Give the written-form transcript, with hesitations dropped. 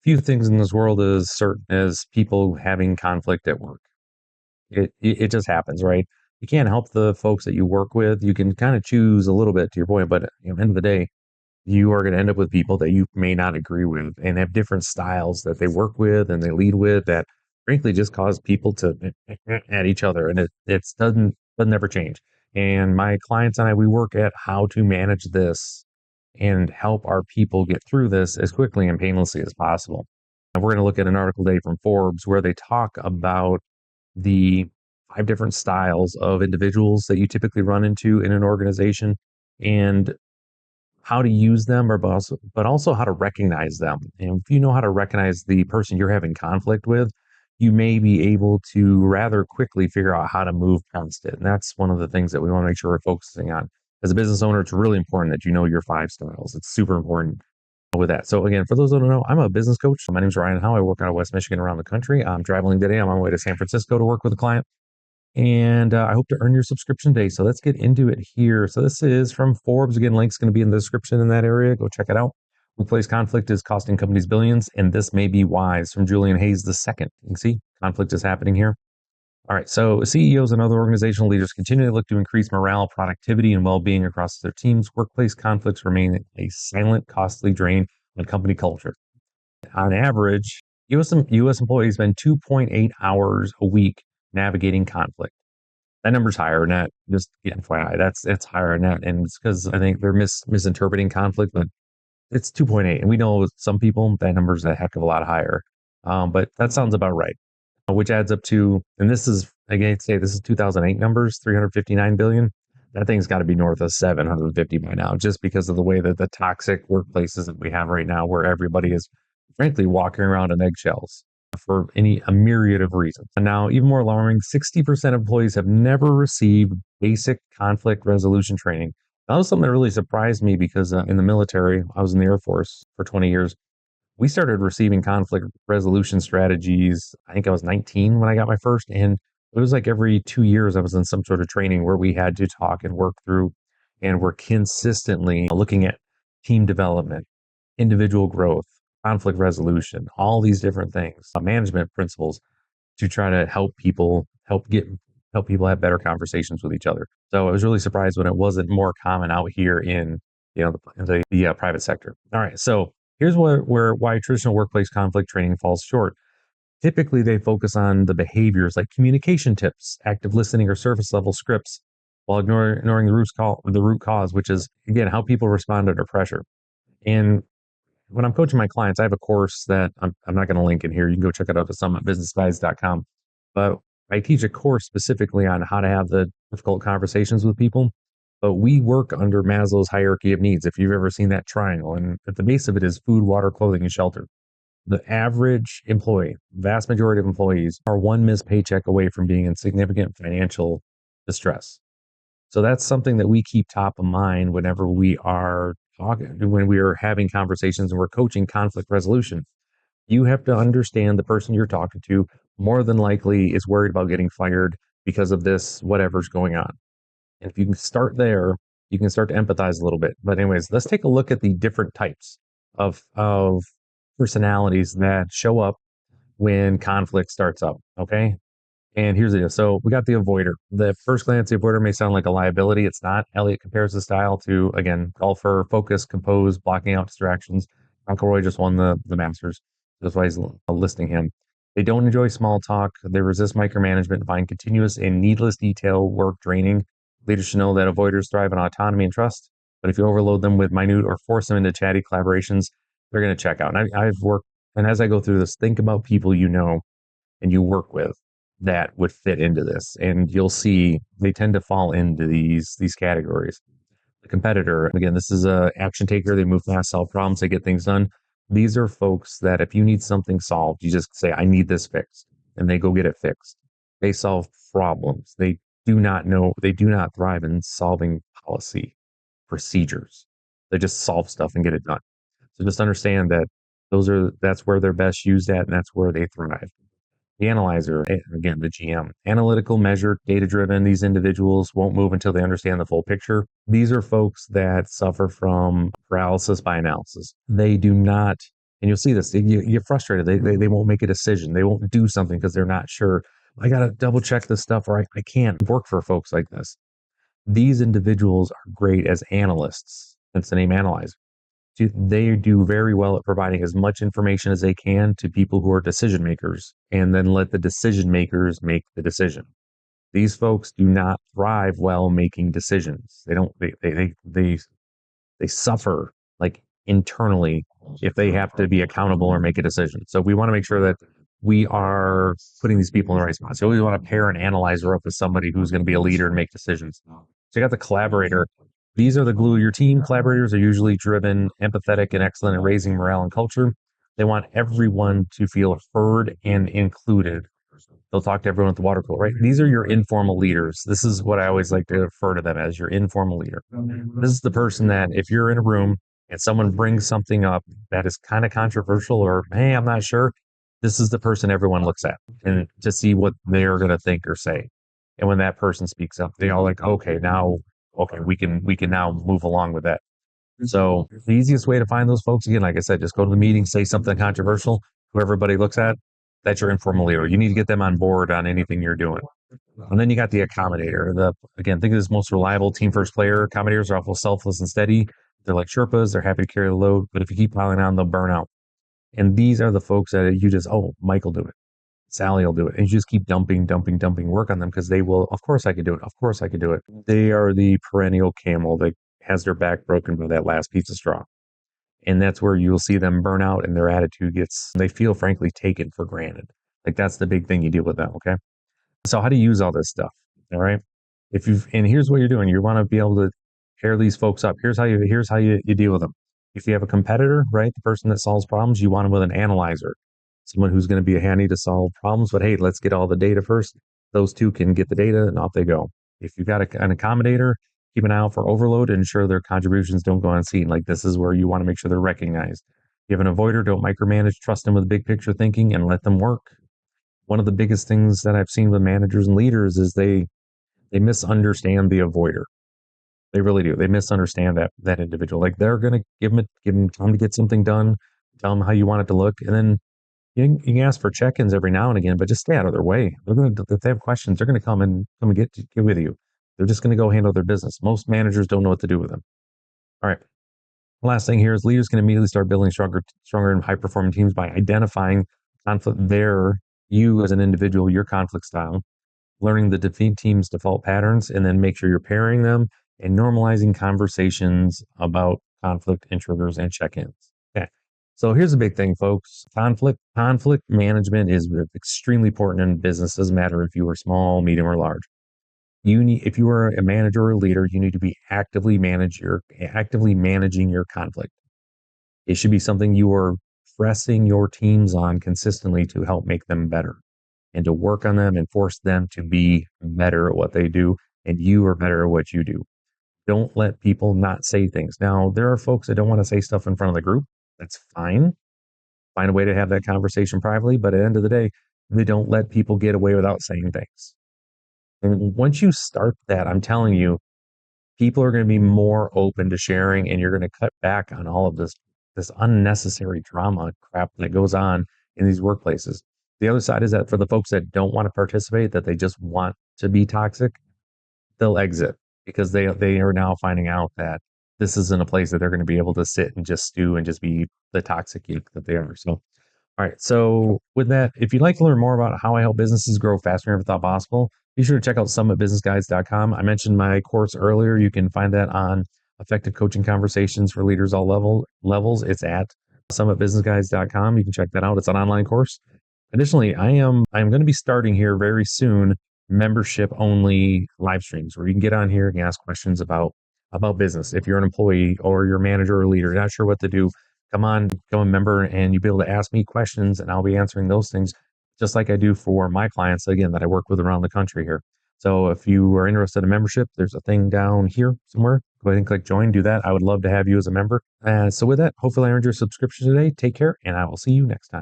Few things in this world as certain as people having conflict at work. It just happens, right? You can't help the folks that you work with. You can kind of choose a little bit to your point, but at the end of the day, you are going to end up with people that you may not agree with and have different styles that they work with and they lead with that frankly just cause people to at each other, and it doesn't ever change. And my clients and I, we work at how to manage this and help our people get through this as quickly and painlessly as possible. And we're going to look at an article today from Forbes where they talk about the 5 different styles of individuals that you typically run into in an organization, and how to use them, or but also how to recognize them. And if you know how to recognize the person you're having conflict with, you may be able to rather quickly figure out how to move past it. And that's one of the things that we want to make sure we're focusing on. As a business owner, it's really important that you know your 5 styles. It's super important with that. So again, for those who don't know, I'm a business coach. My name is Ryan Howe. I work out of West Michigan around the country. I'm traveling today. I'm on my way to San Francisco to work with a client, and I hope to earn your subscription today. So let's get into it here. So this is from Forbes. Again, link's going to be in the description in that area. Go check it out. Workplace conflict is costing companies billions, and this may be wise, from Julian Hayes II. You can see conflict is happening here. All right, so CEOs and other organizational leaders continue to look to increase morale, productivity, and well-being across their teams. Workplace conflicts remain a silent, costly drain on company culture. On average, US employees spend 2.8 hours a week navigating conflict. That number's higher than that. Just FYI, it's higher than that, and it's because I think they're misinterpreting conflict, but it's 2.8, and we know with some people that number's a heck of a lot higher. But that sounds about right, which adds up to, and this is again, say this is 2008 numbers, 359 billion. That thing's got to be north of 750 by now, just because of the way that the toxic workplaces that we have right now, where everybody is frankly walking around on eggshells for a myriad of reasons. And now, even more alarming, 60% of employees have never received basic conflict resolution training. That was something that really surprised me because in the military, I was in the Air Force for 20 years. We started receiving conflict resolution strategies. I think I was 19 when I got my first, and it was like every 2 years I was in some sort of training where we had to talk and work through, and we're consistently looking at team development, individual growth, conflict resolution, all these different things, management principles, to try to help people have better conversations with each other. So I was really surprised when it wasn't more common out here in the private sector. All right, so here's why traditional workplace conflict training falls short. Typically, they focus on the behaviors like communication tips, active listening, or surface level scripts, while ignoring the root cause, which is again how people respond under pressure. And when I'm coaching my clients, I have a course that I'm not going to link in here. You can go check it out at summitbusinessguys.com. But I teach a course specifically on how to have the difficult conversations with people. But we work under Maslow's hierarchy of needs. If you've ever seen that triangle, and at the base of it is food, water, clothing, and shelter. The average employee, vast majority of employees, are one missed paycheck away from being in significant financial distress. So that's something that we keep top of mind whenever we are when we are having conversations and we're coaching conflict resolution. You have to understand the person you're talking to more than likely is worried about getting fired because of this, whatever's going on. And if you can start there, you can start to empathize a little bit. But anyways, let's take a look at the different types of personalities that show up when conflict starts up. Okay. And here's the deal. So we got the avoider. The first glance, the avoider may sound like a liability. It's not. Elliot compares the style to, again, golfer, focus, compose, blocking out distractions. McIlroy just won the Masters. That's why he's listing him. They don't enjoy small talk. They resist micromanagement and find continuous and needless detail work draining. Leaders should know that avoiders thrive on autonomy and trust. But if you overload them with minute or force them into chatty collaborations, they're going to check out. And I've worked, and as I go through this, think about people you know and you work with that would fit into this, and you'll see they tend to fall into these categories. The competitor, again, this is a action taker. They move fast, solve problems, they get things done. These are folks that if you need something solved, you just say, I need this fixed, and they go get it fixed. They solve problems. They do not thrive in solving policy procedures. They just solve stuff and get it done. So just understand that that's where they're best used at, and that's where they thrive. The analyzer, again, the GM, analytical, measured, data-driven. These individuals won't move until they understand the full picture. These are folks that suffer from paralysis by analysis. They do not And you'll see this, you get frustrated. They won't make a decision. They won't do something because they're not sure. I got to double check this stuff or I can't work for folks like this. These individuals are great as analysts. That's the name analyzer. They do very well at providing as much information as they can to people who are decision makers and then let the decision makers make the decision. These folks do not thrive well making decisions. They don't, they suffer like internally if they have to be accountable or make a decision. So we want to make sure that we are putting these people in the right spot. So we always want to pair an analyzer up with somebody who's going to be a leader and make decisions. So you got the collaborator. These are the glue of your team. Collaborators are usually driven, empathetic, and excellent at raising morale and culture. They want everyone to feel heard and included. They'll talk to everyone at the water cooler, right? These are your informal leaders. This is what I always like to refer to them as, your informal leader. This is the person that if you're in a room and someone brings something up that is kind of controversial or, hey, I'm not sure, this is the person everyone looks at and to see what they're going to think or say. And when that person speaks up, they all like, okay, we can now move along with that. So the easiest way to find those folks, again, like I said, just go to the meeting, say something controversial, who everybody looks at, that's your informal leader. You need to get them on board on anything you're doing. And then you got the accommodator. Again, think of this most reliable team first player. Accommodators are awful selfless and steady. They're like Sherpas. They're happy to carry the load. But if you keep piling on, they'll burn out. And these are the folks that you just, Mike will do it. Sally will do it. And you just keep dumping work on them because they will, of course I could do it. Of course I could do it. They are the perennial camel that has their back broken by that last piece of straw. And that's where you'll see them burn out and their attitude they feel frankly taken for granted. Like that's the big thing you deal with them. Okay. So how do you use all this stuff? All right. And here's what you're doing. You want to be able to pair these folks up. Here's how you deal with them. If you have a competitor, right? The person that solves problems, you want them with an analyzer, someone who's going to be handy to solve problems, but hey, let's get all the data first. Those two can get the data and off they go. If you've got an accommodator, keep an eye out for overload and ensure their contributions don't go unseen. Like this is where you want to make sure they're recognized. If you have an avoider, don't micromanage, trust them with big picture thinking and let them work. One of the biggest things that I've seen with managers and leaders is they misunderstand the avoider. They really do. They misunderstand that individual. Like they're going to give them time to get something done, tell them how you want it to look. And then you can ask for check-ins every now and again, but just stay out of their way. If they have questions, they're going to come and get with you. They're just going to go handle their business. Most managers don't know what to do with them. All right. Last thing here is leaders can immediately start building stronger and high-performing teams by identifying conflict you as an individual, your conflict style, learning the defeat team's default patterns, and then make sure you're pairing them and normalizing conversations about conflict and triggers and check-ins. Okay. So here's the big thing, folks. Conflict management is extremely important in business. Doesn't matter if you are small, medium, or large. If you are a manager or a leader, you need to be actively managing your conflict. It should be something you are pressing your teams on consistently to help make them better and to work on them and force them to be better at what they do. And you are better at what you do. Don't let people not say things. Now, there are folks that don't want to say stuff in front of the group. That's fine. Find a way to have that conversation privately. But at the end of the day, they don't let people get away without saying things. And once you start that, I'm telling you, people are going to be more open to sharing and you're going to cut back on all of this unnecessary drama crap that goes on in these workplaces. The other side is that for the folks that don't want to participate, that they just want to be toxic, they'll exit because they are now finding out that this isn't a place that they're going to be able to sit and just stew and just be the toxic geek that they are. So, all right. So with that, if you'd like to learn more about how I help businesses grow faster than ever thought possible, be sure to check out summitbusinessguides.com. I mentioned my course earlier. You can find that on Effective Coaching Conversations for Leaders All Levels. It's at summitbusinessguides.com. You can check that out. It's an online course. Additionally, I'm going to be starting here very soon membership only live streams where you can get on here and ask questions about business. If you're an employee or you're a manager or leader, not sure what to do, come on, become a member and you'll be able to ask me questions and I'll be answering those things just like I do for my clients, again, that I work with around the country here. So if you are interested in membership, there's a thing down here somewhere. Go ahead and click join, do that. I would love to have you as a member. So with that, hopefully I earned your subscription today. Take care and I will see you next time.